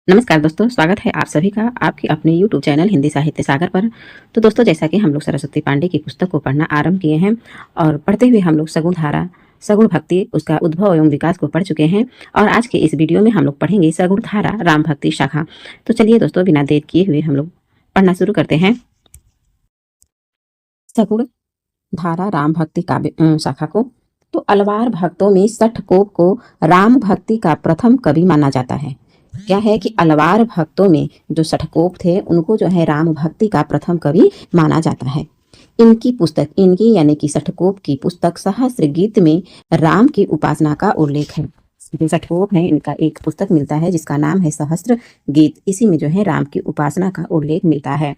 नमस्कार दोस्तों, स्वागत है आप सभी का आपके अपने YouTube चैनल हिंदी साहित्य सागर पर। तो दोस्तों, जैसा कि हम लोग सरस्वती पांडे की पुस्तक को पढ़ना आरंभ किए हैं और पढ़ते हुए हम लोग सगुण धारा, सगुण भक्ति, उसका उद्भव एवं विकास को पढ़ चुके हैं। और आज के इस वीडियो में हम लोग पढ़ेंगे सगुण धारा राम भक्ति शाखा। तो चलिए दोस्तों, बिना देर किए हुए हम लोग पढ़ना शुरू करते हैं। सगुण धारा राम भक्ति काव्य शाखा को। तो अलवार भक्तों में सठकोप को राम भक्ति का प्रथम कवि माना जाता है। क्या है कि अलवार भक्तों में जो सठकोप थे उनको जो है राम भक्ति का प्रथम कवि माना जाता है। इनकी पुस्तक, इनकी यानी कि सठकोप की पुस्तक सहस्त्र गीत में राम की उपासना का उल्लेख है। जो सठकोप है इनका एक पुस्तक मिलता है जिसका नाम है सहस्त्र गीत। इसी में जो है राम की उपासना का उल्लेख मिलता है।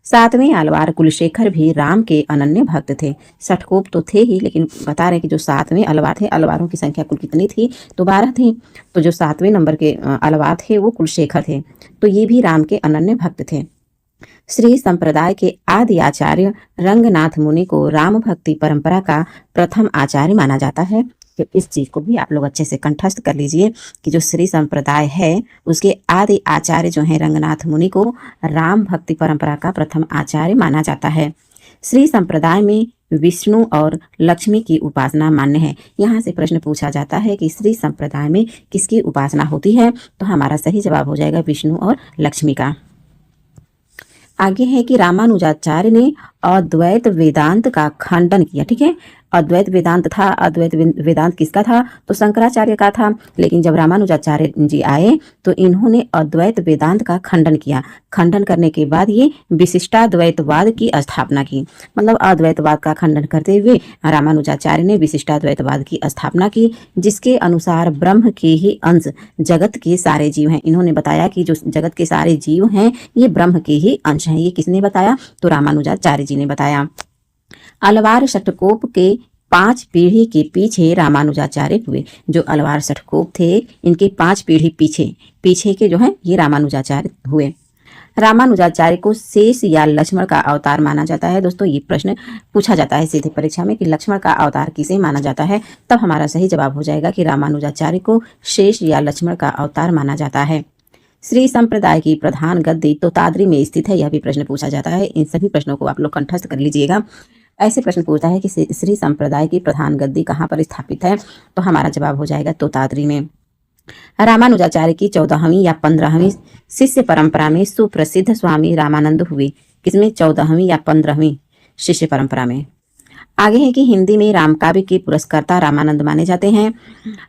सातवें अलवार कुलशेखर भी राम के अनन्य भक्त थे। सठकोप तो थे ही, लेकिन बता रहे कि जो सातवें अलवार थे, अलवारों की संख्या कुल कितनी थी तो 12 थी। तो जो सातवें नंबर के अलवार थे वो कुलशेखर थे। तो ये भी राम के अनन्य भक्त थे। श्री संप्रदाय के आदि आचार्य रंगनाथ मुनि को राम भक्ति परंपरा का प्रथम आचार्य माना जाता है। तो इस चीज को भी आप लोग अच्छे से कंठस्थ कर लीजिए कि जो श्री संप्रदाय है उसके आदि आचार्य जो है रंगनाथ मुनि को राम भक्ति परंपरा का प्रथम आचार्य माना जाता है। श्री संप्रदाय में विष्णु और लक्ष्मी की उपासना मान्य है। यहाँ से प्रश्न पूछा जाता है कि श्री संप्रदाय में किसकी उपासना होती है, तो हमारा सही जवाब हो जाएगा विष्णु और लक्ष्मी का। आगे है कि रामानुजाचार्य ने अद्वैत वेदांत का खंडन किया। ठीक है, अद्वैत वेदांत था, अद्वैत वेदांत किसका था तो शंकराचार्य का था। लेकिन जब रामानुजाचार्य जी आए तो इन्होंने अद्वैत वेदांत का खंडन किया। खंडन करने के बाद ये विशिष्टाद्वैतवाद की स्थापना की। मतलब अद्वैतवाद का खंडन करते हुए रामानुजाचार्य ने विशिष्टाद्वैतवाद की स्थापना की, जिसके अनुसार ब्रह्म के ही अंश जगत के सारे जीव हैं। इन्होंने बताया कि जो जगत के सारे जीव हैं ये ब्रह्म के ही अंश हैं। ये किसने बताया तो रामानुजाचार्य जी ने बताया। अलवार षटकोप के 5 पीढ़ी के पीछे रामानुजाचार्य हुए। जो अलवार षटकोप थे इनके 5 पीढ़ी पीछे के जो है ये रामानुजाचार्य हुए। रामानुजाचार्य को शेष या लक्ष्मण का अवतार माना जाता है। दोस्तों, ये प्रश्न पूछा जाता है सीधे परीक्षा में कि लक्ष्मण का अवतार किसे माना जाता है, तब हमारा सही जवाब हो जाएगा कि रामानुजाचार्य को शेष या लक्ष्मण का अवतार माना जाता है। श्री संप्रदाय की प्रधान गद्दी तोताद्री में स्थित है। यह भी प्रश्न पूछा जाता है। इन सभी प्रश्नों को आप लोग कंठस्थ कर लीजिएगा। ऐसे प्रश्न पूछता है कि श्री संप्रदाय की प्रधान गद्दी कहाँ पर स्थापित है, तो हमारा जवाब हो जाएगा तोताद्री में। रामानुजाचार्य की 14वीं या 15वीं शिष्य परंपरा में सुप्रसिद्ध स्वामी रामानंद हुए। किसमें 14वीं या 15वीं शिष्य परंपरा में। आगे है कि हिंदी में रामकाव्य के पुरस्कर्ता रामानंद माने जाते हैं।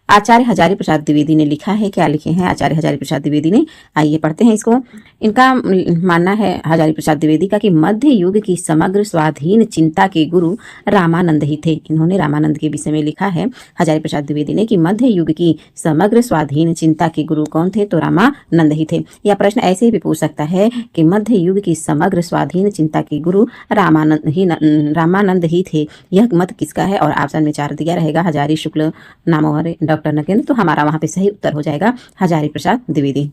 आचार्य हजारी प्रसाद द्विवेदी ने लिखा है। क्या लिखे हैं आचार्य हजारी प्रसाद द्विवेदी ने, आइए पढ़ते हैं इसको। इनका मानना है हजारी प्रसाद द्विवेदी का कि मध्य युग की समग्र स्वाधीन चिंता के गुरु रामानंद ही थे। इन्होंने रामानंद के विषय में लिखा है हजारी प्रसाद द्विवेदी ने कि मध्य युग की समग्र स्वाधीन चिंता के गुरु कौन थे तो रामानंद ही थे। यह प्रश्न ऐसे भी पूछ सकता है कि मध्य युग की समग्र स्वाधीन चिंता के गुरु रामानंद ही थे। यह मत किसका है, और ऑप्शन में 4 दिया रहेगा हजारी, शुक्ल, नामोहर, डॉक्टर नकेंद्र। तो हमारा वहां पे सही उत्तर हो जाएगा हजारी प्रसाद द्विवेदी।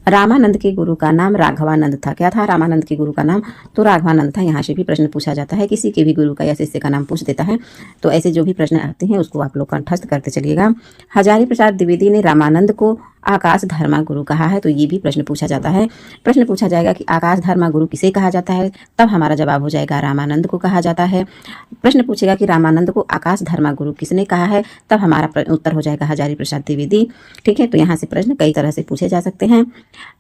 रामानंद के गुरु का नाम राघवानंद था। क्या था रामानंद के गुरु का नाम तो राघवानंद था। यहाँ से भी प्रश्न पूछा जाता है, किसी के भी गुरु का या शिष्य का नाम पूछ देता है। तो ऐसे जो भी प्रश्न आते हैं उसको आप लोग कंठस्थ करते चलिएगा। हजारी प्रसाद द्विवेदी ने रामानंद को आकाश धर्मा गुरु कहा है, तो ये भी प्रश्न पूछा जाता है। प्रश्न पूछा जाएगा कि आकाश धर्मा गुरु किसे कहा जाता है, तब हमारा जवाब हो जाएगा रामानंद को कहा जाता है। प्रश्न पूछेगा कि रामानंद को आकाश धर्मा गुरु किसने कहा है, तब हमारा उत्तर हो जाएगा हजारी प्रसाद द्विवेदी। ठीक है, तो यहाँ से प्रश्न कई तरह से पूछे जा सकते हैं।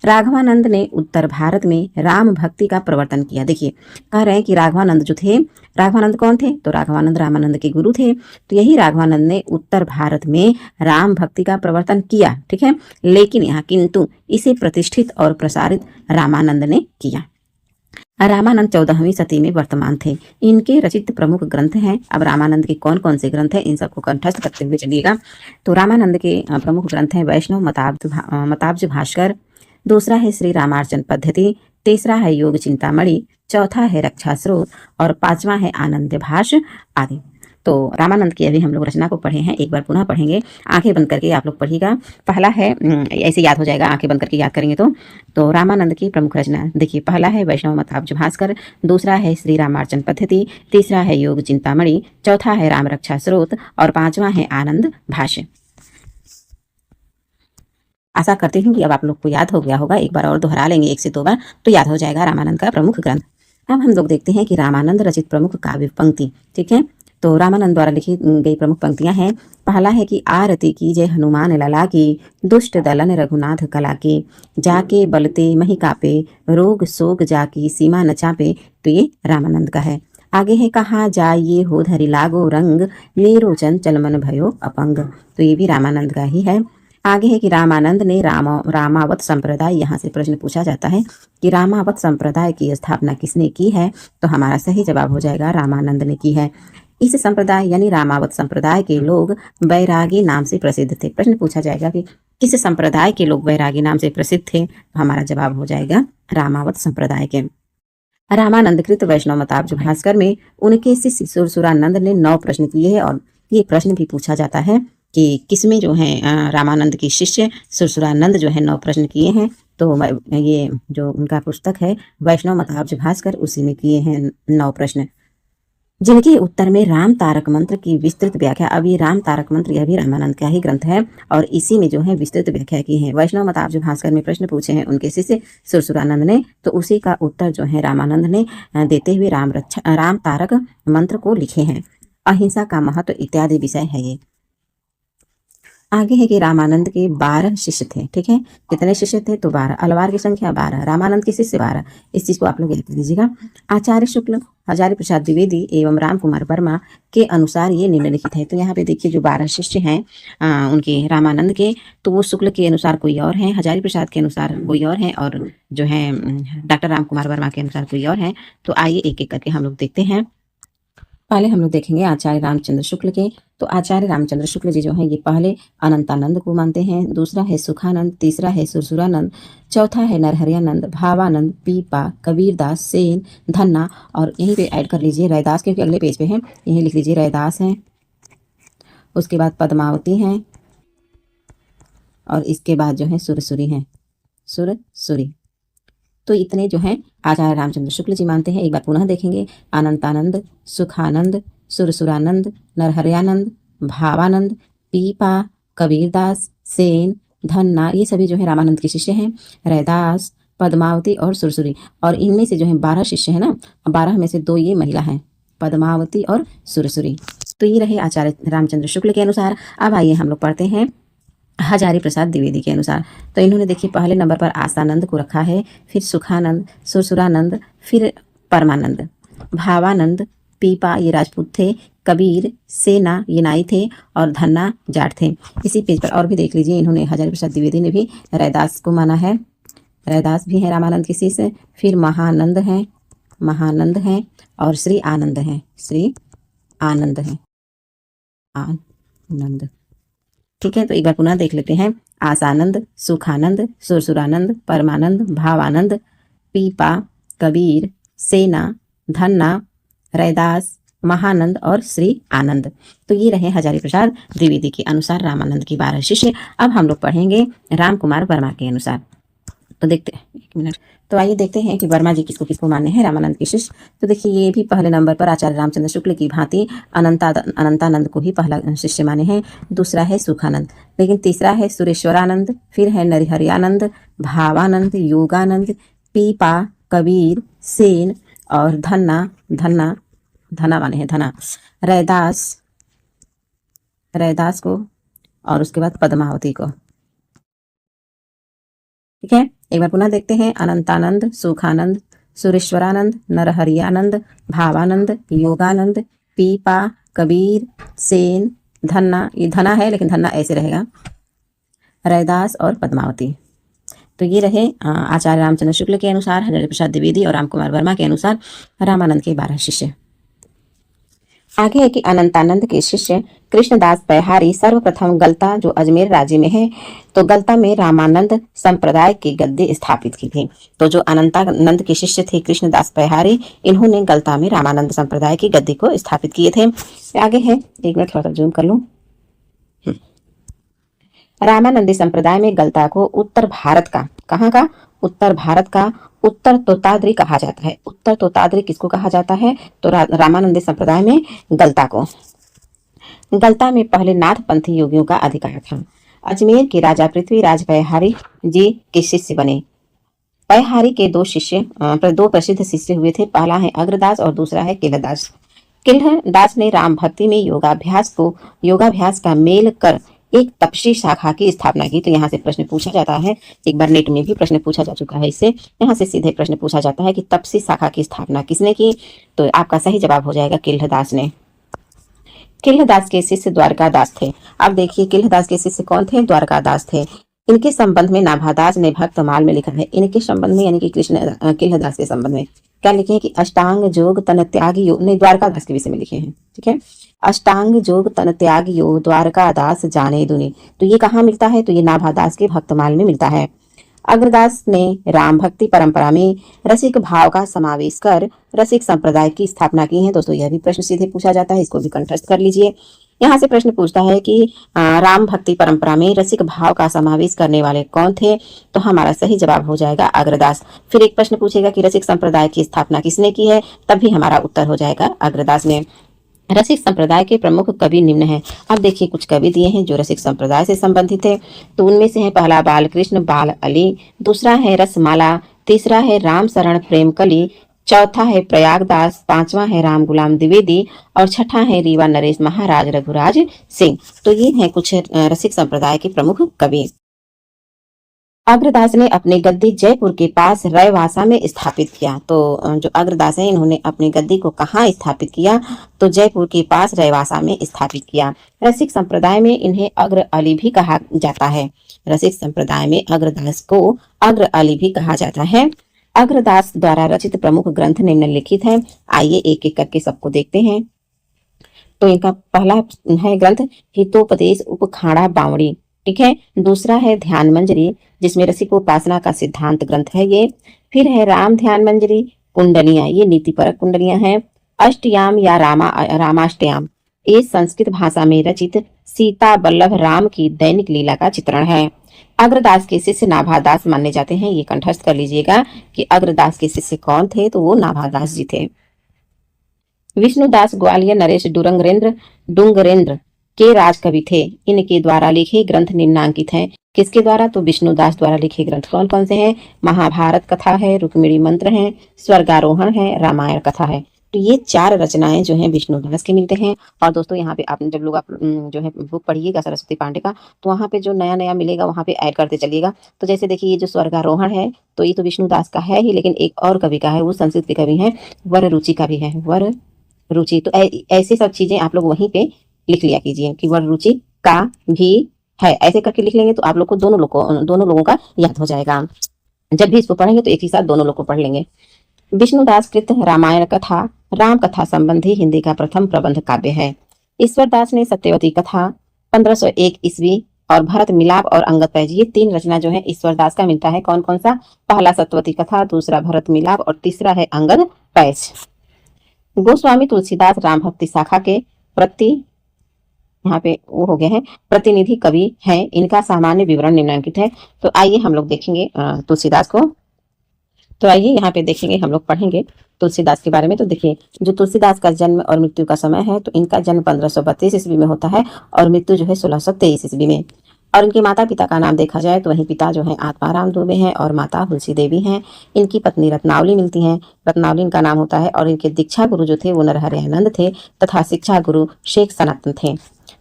राघवानंद ने उत्तर भारत में राम भक्ति का प्रवर्तन किया। देखिए, कह रहे हैं कि राघवानंद जो थे, राघवानंद कौन थे तो राघवानंद रामानंद के गुरु थे। तो यही राघवानंद ने उत्तर भारत में राम भक्ति का प्रवर्तन किया। ठीक है, लेकिन यहाँ किंतु इसे प्रतिष्ठित और प्रसारित रामानंद ने किया। रामानंद 14वीं शती में वर्तमान थे। इनके रचित प्रमुख ग्रंथ हैं। अब रामानंद के कौन कौन से ग्रंथ हैं इन सबको कंठस्थ करते हुए चलिएगा। तो रामानंद के प्रमुख ग्रंथ हैं वैष्णव मताब्ज भास्कर, दूसरा है श्री रामार्चन पद्धति, तीसरा है योग चिंतामणि, चौथा है रक्षा स्रोत और 5वां है आनंद भाष्य आदि। तो रामानंद की अभी हम लोग रचना को पढ़े हैं, एक बार पुनः पढ़ेंगे। आंखें बंद करके आप लोग पढ़िएगा। पहला है, ऐसे याद हो जाएगा आंखें बंद करके याद करेंगे तो रामानंद की प्रमुख रचना देखिए, पहला है वैष्णव मताब्ज भास्कर, दूसरा है श्री रामार्चन पद्धति, तीसरा है योग चिंतामणि, चौथा है राम रक्षा स्रोत और 5वां है आनंद भाष्य। आशा करती हूँ कि अब आप लोग को याद हो गया होगा। एक बार और दोहरा लेंगे 1 से 2 बार तो याद हो जाएगा रामानंद का प्रमुख ग्रंथ। अब हम लोग देखते हैं कि रामानंद रचित प्रमुख काव्य पंक्ति। ठीक है, तो रामानंद द्वारा लिखी गई प्रमुख पंक्तियां हैं। पहला है कि आरती की जय हनुमान लला की, दुष्ट दलन रघुनाथ कला की, जाके बलते मही कापे, रोग शोक जाकी सीमा न चापे। तो ये रामानंद का है। आगे है कहाँ जाइए हो धरि लागो रंग, मेरो चंचल मन भयो अपंग। तो ये भी रामानंद का ही है। आगे है कि रामानंद ने रामावत संप्रदाय, यहाँ से प्रश्न पूछा जाता है कि रामावत संप्रदाय की स्थापना किसने की है। तो हमारा सही जवाब हो जाएगा रामानंद ने की है। इस संप्रदाय यानी रामावत संप्रदाय के लोग बैरागी नाम से प्रसिद्ध थे। प्रश्न पूछा जाएगा कि किस संप्रदाय के लोग बैरागी नाम से प्रसिद्ध थे, तो हमारा जवाब हो जाएगा रामावत संप्रदाय के। रामानंद कृत वैष्णव मताब्ज भास्कर में उनके शिष्य सुरसुरानंद ने 9 प्रश्न किए हैं और ये प्रश्न भी पूछा जाता है कि किसमें जो है रामानंद के शिष्य सुरसुरानंद जो है 9 प्रश्न किए हैं। तो ये जो उनका पुस्तक है वैष्णव मताब्ज भास्कर, उसी में किए हैं 9 प्रश्न, जिनके उत्तर में राम तारक मंत्र की विस्तृत व्याख्या। अब ये राम तारक मंत्र यह भी रामानंद का ही ग्रंथ है और इसी में जो है विस्तृत व्याख्या की है। वैष्णव मताब्ज भास्कर में प्रश्न पूछे हैं उनके शिष्य सुरसुरानंद ने, तो उसी का उत्तर जो है रामानंद ने देते हुए राम तारक मंत्र को लिखे हैं। अहिंसा का महत्व इत्यादि विषय है ये। आगे है कि रामानंद के 12 शिष्य थे। ठीक है, कितने शिष्य थे, तो 12। अलवार की संख्या 12, रामानंद के शिष्य 12। इस चीज को आप लोग याद कर लीजिएगा। आचार्य शुक्ल, हजारी प्रसाद द्विवेदी एवं राम कुमार वर्मा के अनुसार ये निम्नलिखित है। तो यहाँ पे देखिए जो 12 शिष्य हैं उनके रामानंद के, तो वो शुक्ल के अनुसार कोई और हैं, हजारी प्रसाद के अनुसार कोई और हैं, और जो है डॉक्टर राम कुमार वर्मा के अनुसार कोई और हैं। तो आइए एक एक करके हम लोग देखते हैं। पहले हम लोग देखेंगे आचार्य रामचंद्र शुक्ल के। तो आचार्य रामचंद्र शुक्ल जी जो हैं ये पहले अनंतानंद को मानते हैं, दूसरा है सुखानंद, तीसरा है सुरसुरानंद, चौथा है नरहरियानंद, भावानंद, पीपा, कबीरदास, सेन, धन्ना, और यहीं पे ऐड कर लीजिए रैदास, क्योंकि अगले पेज पे है, यहीं लिख लीजिए रैदास हैं। उसके बाद पद्मावती हैं और इसके बाद जो है सुरसुरी हैं, सुरसुरी। तो इतने जो हैं आचार्य रामचंद्र शुक्ल जी मानते हैं। एक बार पुनः देखेंगे, अनंतानंद, सुखानंद, सुरसुरानंद, नरहरियानंद, भावानंद, पीपा, कबीरदास, सेन, धन्ना, ये सभी जो है रामानंद के शिष्य हैं। रैदास, पद्मावती और सुरसुरी, और इनमें से जो है 12 शिष्य हैं ना, 12 में से 2 ये महिला हैं, पद्मावती और सुरसुरी। तो ये रहे आचार्य रामचंद्र शुक्ल के अनुसार। अब आइए हम लोग पढ़ते हैं हजारी प्रसाद द्विवेदी के अनुसार। तो इन्होंने देखिए पहले नंबर पर आसानंद को रखा है, फिर सुखानंद, सुरसुरानंद, फिर परमानंद, भावानंद, पीपा ये राजपूत थे, कबीर, सेना ये नाई थे, और धन्ना जाट थे। इसी पेज पर और भी देख लीजिए, इन्होंने हजारी प्रसाद द्विवेदी ने भी रैदास को माना है, रैदास भी है रामानंद के शिष्य। फिर महानंद हैं और श्री आनंद हैं, श्री आनंद हैं, आनंद। ठीक है, तो एक बार पुनः देख लेते हैं। आसानंद, सुखानंद, सुरसुरानंद, परमानंद, भावानंद, पीपा, कबीर, सेना, धन्ना, रैदास, महानंद और श्री आनंद। तो ये रहे हजारी प्रसाद द्विवेदी के अनुसार रामानंद की 12 शिष्य। अब हम लोग पढ़ेंगे राम कुमार वर्मा के अनुसार। तो देखते हैं, 1 मिनट। तो आइए देखते हैं कि वर्मा जी किसको किसको माने हैं रामानंद के शिष्य। तो देखिए ये भी पहले नंबर पर आचार्य रामचंद्र शुक्ल की भांति अनंतानंद को ही पहला शिष्य माने हैं, दूसरा है सुखानंद, लेकिन तीसरा है सुरेश्वरानंद, फिर है नरहरियानंद, भावानंद, योगानंद, पीपा, कबीर, सेन और धन्ना माने हैं, धना, रैदास को, और उसके बाद पद्मावती को। ठीक है, एक बार पुनः देखते हैं। अनंतानंद, सुखानंद, सुरेश्वरानंद, नरहरियानंद, भावानंद, योगानंद, पीपा, कबीर, सेन, धन्ना, ये धना है लेकिन धन्ना ऐसे रहेगा, रैदास और पद्मावती। तो ये रहे आचार्य रामचंद्र शुक्ल के अनुसार, हजारी प्रसाद द्विवेदी और राम कुमार वर्मा के अनुसार रामानंद के 12 शिष्य। आगे है कि अनंतानंद के शिष्य कृष्णदास बैहारी सर्वप्रथम गलता जो अजमेर राज्य में है, तो गलता में रामानंद संप्रदाय की गद्दी स्थापित की थी। तो जो अनंतानंद के शिष्य थे कृष्णदास बैहारी, इन्होंने गलता में रामानंद संप्रदाय की गद्दी को स्थापित किए थे। आगे है, 1 मिनट थोड़ा सा जूम कर लूं। रामानंदी संप्रदाय में गलता को उत्तर भारत का, कहाँ का, उत्तर भारत का उत्तर तोताद्री कहा जाता है। उत्तर तोताद्री किसको कहा जाता है, तो रामानंदी संप्रदाय में गलता को। गलता में पहले नाथ पंथी योगियों का अधिकार था। अजमेर के राजा पृथ्वीराज पयहारी जी के शिष्य बने। पयहारी के दो प्रसिद्ध शिष्य हुए थे। पहला है अग्रदास और दूसरा है किलदास। किलदास ने राम भक्ति में योगाभ्यास का मेल कर एक तपसी शाखा की स्थापना की। तो यहाँ से प्रश्न पूछा जाता है, एक बार नेट में भी प्रश्न पूछा जा चुका है इससे, यहाँ से सीधे प्रश्न पूछा जाता है कि तपसी शाखा की स्थापना किसने की। तो आपका सही जवाब हो जाएगा किलदास ने। किलदास के शिष्य द्वारकादास थे। अब देखिए किलदास के शिष्य कौन थे? द्वारकादास थे। इनके संबंध में नाभादास ने भक्तमाल में लिखा है। इनके संबंध में यानी कि किलदास के संबंध में क्या लिखे हैं कि अष्टांग योग तन त्याग योग, नहीं द्वारकादास के विषय में लिखे हैं, ठीक है। अष्टांग योग तन त्याग योग द्वारकादास जाने दुनि। तो ये कहाँ मिलता है? तो ये नाभादास के भक्तमाल में मिलता है। अग्रदास ने राम भक्ति परंपरा में रसिक भाव का समावेश कर रसिक संप्रदाय की स्थापना की है। दोस्तों यह भी प्रश्न सीधे पूछा जाता है, इसको भी कंठस्थ कर लीजिए। यहाँ से प्रश्न पूछता है कि राम भक्ति परंपरा में रसिक भाव का समावेश करने वाले कौन थे? तो हमारा सही जवाब हो जाएगा अग्रदास। फिर एक प्रश्न पूछेगा कि रसिक संप्रदाय की स्थापना किसने की है? तब भी हमारा उत्तर हो जाएगा अग्रदास ने। रसिक संप्रदाय के प्रमुख कवि निम्न हैं। अब देखिए कुछ कवि दिए हैं जो रसिक संप्रदाय से संबंधित है। तो उनमें से है पहला बालकृष्ण बाल अली, दूसरा है रसमाला, तीसरा है राम शरण प्रेमकली, चौथा है प्रयागदास, पांचवा है राम गुलाम द्विवेदी और छठा है रीवा नरेश महाराज रघुराज सिंह। तो ये हैं कुछ रसिक संप्रदाय के प्रमुख कवि। अग्रदास ने अपनी गद्दी जयपुर के पास रयवासा में स्थापित किया। तो जो अग्रदास है इन्होंने अपनी गद्दी को कहाँ स्थापित किया? तो जयपुर के पास रयवासा में स्थापित किया। रसिक संप्रदाय में इन्हें अग्र अली भी कहा जाता है। रसिक संप्रदाय में अग्रदास को अग्र अली भी कहा जाता है। अग्रदास द्वारा रचित प्रमुख ग्रंथ निम्नलिखित है। आइए एक एक करके सबको देखते हैं। तो इनका पहला है ग्रंथ हितोपदेश उपखाड़ा बावड़ी, ठीक है। दूसरा है ध्यान मंजरी, जिसमें रसिकोपासना का सिद्धांत ग्रंथ है ये। फिर है राम ध्यान मंजरी, कुंडलियां, ये नीतिपरक कुंडलियां हैं। अष्टयाम या रामाष्टयाम, ये संस्कृत भाषा में रचित सीता बल्लभ राम की दैनिक लीला का चित्रण है। अग्रदास के शिष्य नाभादास माने जाते हैं। ये कंठस्थ कर लीजिएगा कि अग्रदास के शिष्य कौन थे? तो वो नाभादास जी थे। विष्णुदास ग्वालियर नरेश डुंगरेंद्र के राजकवि थे। इनके द्वारा लिखे ग्रंथ निम्नांकित हैं। किसके द्वारा? तो विष्णुदास द्वारा लिखे ग्रंथ कौन कौन से हैं? महाभारत कथा है, रुक्मिणी मंत्र है, स्वर्गारोहण है, रामायण कथा है। तो ये 4 रचनाएं जो हैं विष्णुदास के मिलते हैं। और दोस्तों यहाँ पे आप जब लोग आप जो है बुक पढ़िएगा सरस्वती पांडे का, तो वहाँ पे जो नया नया मिलेगा वहाँ पे ऐड करते चलिएगा। तो जैसे देखिए ये जो स्वर्गारोहण है तो ये तो विष्णुदास का है ही, लेकिन एक और कवि का है, वो संस्कृत के कवि है, वर रुचि का भी है, वर रुचि। तो ऐसे सब चीजें आप लोग वहीं पे लिख लिया कीजिए कि वर रुचि का भी है। ऐसे करके लिख लेंगे तो आप लोग को दोनों लोगों का याद हो जाएगा। जब भी इसको पढ़ेंगे तो एक ही साथ दोनों लोग को पढ़ लेंगे। विष्णुदास कृत रामायण कथा राम कथा संबंधी हिंदी का प्रथम प्रबंध काव्य है। ईश्वरदास ने सत्यवती कथा 1501 ईस्वी और भरत मिलाप और अंगद पैज, ये 3 रचना जो है ईश्वरदास का मिलता है। कौन कौन सा? पहला सत्यवती कथा, दूसरा भरत मिलाप और तीसरा है अंगद पैज। गोस्वामी तुलसीदास राम भक्ति शाखा के प्रति यहाँ पे वो हो गए हैं प्रतिनिधि कवि हैं। इनका सामान्य विवरण निम्नलिखित है। तो आइए हम लोग देखेंगे तुलसीदास को। तो आइए यहाँ पे देखेंगे, हम लोग पढ़ेंगे तुलसीदास के बारे में। तो देखिए जो तुलसीदास का जन्म और मृत्यु का समय है, तो इनका जन्म 1532 ईस्वी में होता है और मृत्यु जो है 1623 ईस्वी में। और इनके माता पिता का नाम देखा जाए तो वहीं पिता जो है आत्माराम दुबे हैं और माता तुलसी देवी हैं। इनकी पत्नी रत्नावली मिलती हैं, रत्नावली इनका नाम होता है। और इनके दीक्षा गुरु जो थे वो नरहरि आनंद थे तथा शिक्षा गुरु शेख सनातन थे।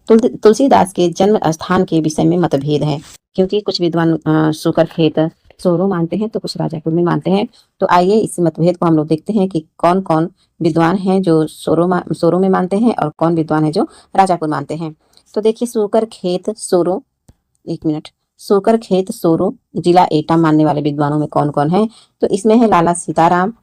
तुलसीदास के जन्म स्थान के विषय में मतभेद है, क्योंकि कुछ विद्वान सुकरखेत सोरो मानते हैं तो कुछ राजापुर में मानते हैं। तो आइए इस मतभेद को हम लोग देखते हैं कि कौन कौन विद्वान हैं जो सोरो में मानते हैं और कौन विद्वान है जो राजापुर मानते हैं। तो देखिए सुकरखेत सोरो, एक मिनट, सुकरखेत सोरो जिला एटा मानने वाले विद्वानों में कौन कौन है? तो इसमें है लाला सीताराम,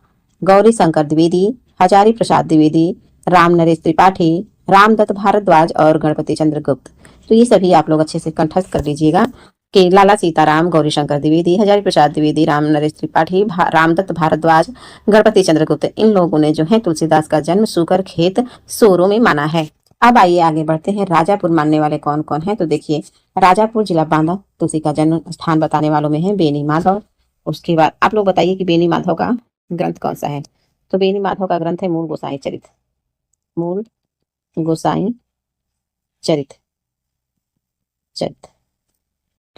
गौरी शंकर द्विवेदी, हजारी प्रसाद द्विवेदी, राम नरेश त्रिपाठी, रामदत्त भारद्वाज और गणपति चंद्र गुप्त। तो ये सभी आप लोग अच्छे से कंठस्थ कर लीजिएगा कि लाला सीताराम, गौरी शंकर द्विवेदी, हजारी प्रसाद द्विवेदी, राम नरेश त्रिपाठी, रामदत्त भारद्वाज, गणपति चंद्रगुप्त, इन लोगों ने जो है तुलसीदास का जन्म सुकरखेत सोरो में माना है। अब आइए आगे बढ़ते हैं, राजापुर मानने वाले कौन कौन है? तो देखिए राजापुर जिला बांदा तुलसी का जन्म स्थान बताने वालों में है बेनी माधव। उसके बाद आप लोग बताइए कि बेनी माधव का ग्रंथ कौन सा है? तो बेनी माधव का ग्रंथ है मूल गोसाई चरित, मूल गोसाई चरित।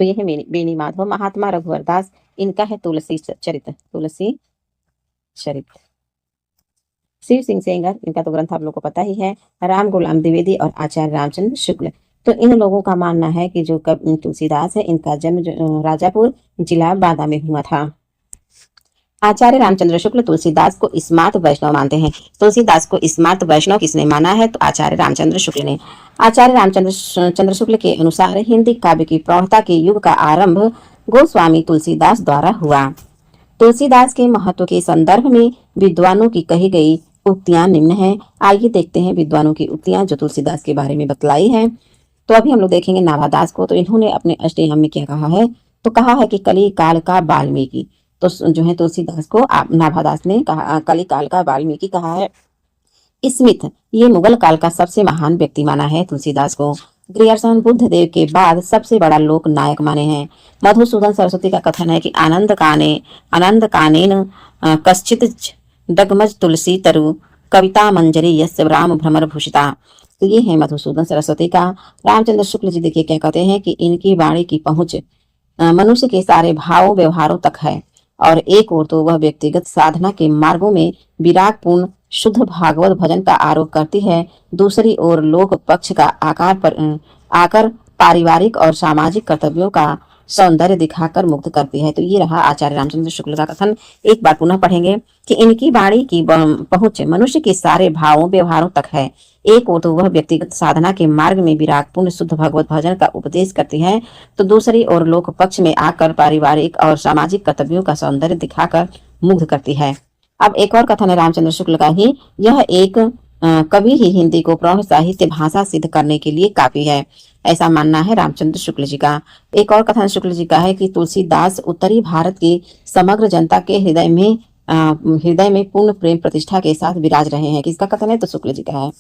तो ये है बेनी माधव। महात्मा रघुवर दास, इनका है तुलसी चरित्र, तुलसी चरित्र। शिव सिंह सेंगर, इनका तो ग्रंथ आप लोग को पता ही है। राम गुलाम द्विवेदी और आचार्य रामचंद्र शुक्ल। तो इन लोगों का मानना है कि जो तुलसीदास है, इनका जन्म राजापुर जिला बांदा में हुआ था। आचार्य रामचंद्र शुक्ल तुलसीदास को स्मार्त वैष्णव मानते हैं। तुलसीदास को स्मार्त वैष्णव किसने माना है? तो आचार्य रामचंद्र शुक्ल ने। आचार्य रामचंद्र शुक्ल के अनुसार हिंदी काव्य की प्रौढ़ता के युग का आरंभ गोस्वामी तुलसीदास द्वारा हुआ। तुलसीदास के महत्व के संदर्भ में विद्वानों की कही गई उक्तियां निम्न हैं। आइए देखते हैं विद्वानों की उक्तियां जो तुलसीदास के बारे में बतलाई हैं। तो अभी हम लोग देखेंगे नाभादास को। तो इन्होंने अपने अष्टयाम में क्या कहा है? तो कहा है कि कली काल का वाल्मीकि। तो जो है तुलसीदास को नाभादास ने कहा कली काल का वाल्मीकि कहा है। स्मिथ, ये मुगल काल का सबसे महान व्यक्ति माना है तुलसीदास को। ग्रियर्सन, बुद्ध देव के बाद सबसे बड़ा लोक नायक माने हैं। मधुसूदन सरस्वती का कथन है कि आनंद कानेन कश्चित डगमज तुलसी तरु कविता मंजरी यस्य राम भ्रमर भूषिता। तो ये है मधुसूदन सरस्वती का। रामचंद्र शुक्ल जी देखिए क्या कहते हैं कि इनकी वाणी की पहुंच मनुष्य के सारे भावों व्यवहारों तक है, और एक ओर तो वह व्यक्तिगत साधना के मार्गों में विरागपूर्ण शुद्ध भागवत भजन का आरोप करती है, दूसरी ओर लोक पक्ष का आकर पारिवारिक और सामाजिक कर्तव्यों का सौंदर्य दिखाकर मुक्त करती है। तो ये रहा आचार्य रामचंद्र शुक्ल का कथन। एक बार पुनः पढ़ेंगे कि इनकी वाणी की पहुंच मनुष्य के सारे भावों व्यवहारों तक है, एक ओर तो वह व्यक्तिगत साधना के मार्ग में विरागपूर्ण शुद्ध भगवत भजन का उपदेश करती है, तो दूसरी ओर लोक पक्ष में आकर पारिवारिक और सामाजिक कर्तव्यों का सौंदर्य दिखाकर मुग्ध करती है। अब एक और कथन है रामचंद्र शुक्ल का ही, यह एक कवि ही हिंदी को प्रौढ़ साहित्य भाषा सिद्ध करने के लिए काफी है, ऐसा मानना है रामचंद्र शुक्ल जी का। एक और कथन शुक्ल जी का है कि तुलसीदास उत्तरी भारत की समग्र जनता के हृदय में पूर्ण प्रेम प्रतिष्ठा के साथ विराज रहे हैं। किसका कथन है? तो शुक्ल जी का है।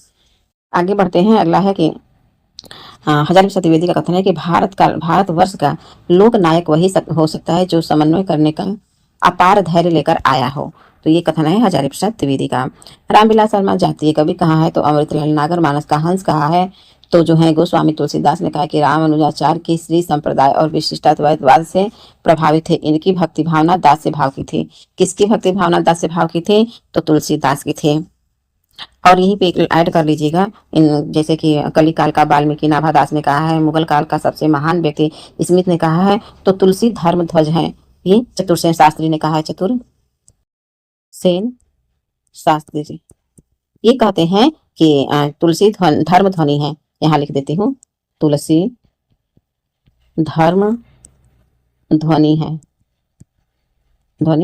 आगे बढ़ते हैं। अगला है कि हजारी प्रसाद द्विवेदी का कथन है कि भारतवर्ष का लोक नायक वही हो सकता है जो समन्वय करने का अपार धैर्य लेकर आया हो। तो ये कथन है हजारी प्रसाद द्विवेदी का। रामविलास शर्मा जातीय कवि कहा है? तो अमृतलाल नागर मानस का हंस कहा है? तो जो है गोस्वामी तुलसीदास ने कहा कि रामानुजाचार्य के श्री संप्रदाय और विशिष्टाद्वैतवाद से प्रभावित थे। इनकी भक्ति भावना दास्य भाव की थी। किसकी भक्ति भावना दास्य भाव की थी? तो तुलसीदास की थी। और यहीं पे एक ऐड कर लीजिएगा, जैसे कि कली काल का वाल्मीकि नाभादास ने कहा है, मुगल काल का सबसे महान व्यक्ति स्मिथ ने कहा है, तो तुलसी धर्म ध्वज है। ये चतुर्सेन शास्त्री ने कहा है, चतुर्सेन शास्त्री जी ये कहते हैं कि तुलसी धर्म ध्वनि है। यहाँ लिख देती हूँ, तुलसी धर्म ध्वनि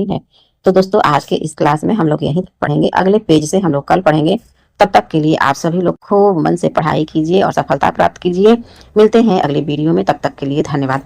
है। तो दोस्तों आज के इस क्लास में हम लोग यहीं पढ़ेंगे, अगले पेज से हम लोग कल पढ़ेंगे। तब तक के लिए आप सभी लोग खूब मन से पढ़ाई कीजिए और सफलता प्राप्त कीजिए। मिलते हैं अगले वीडियो में, तब तक के लिए धन्यवाद।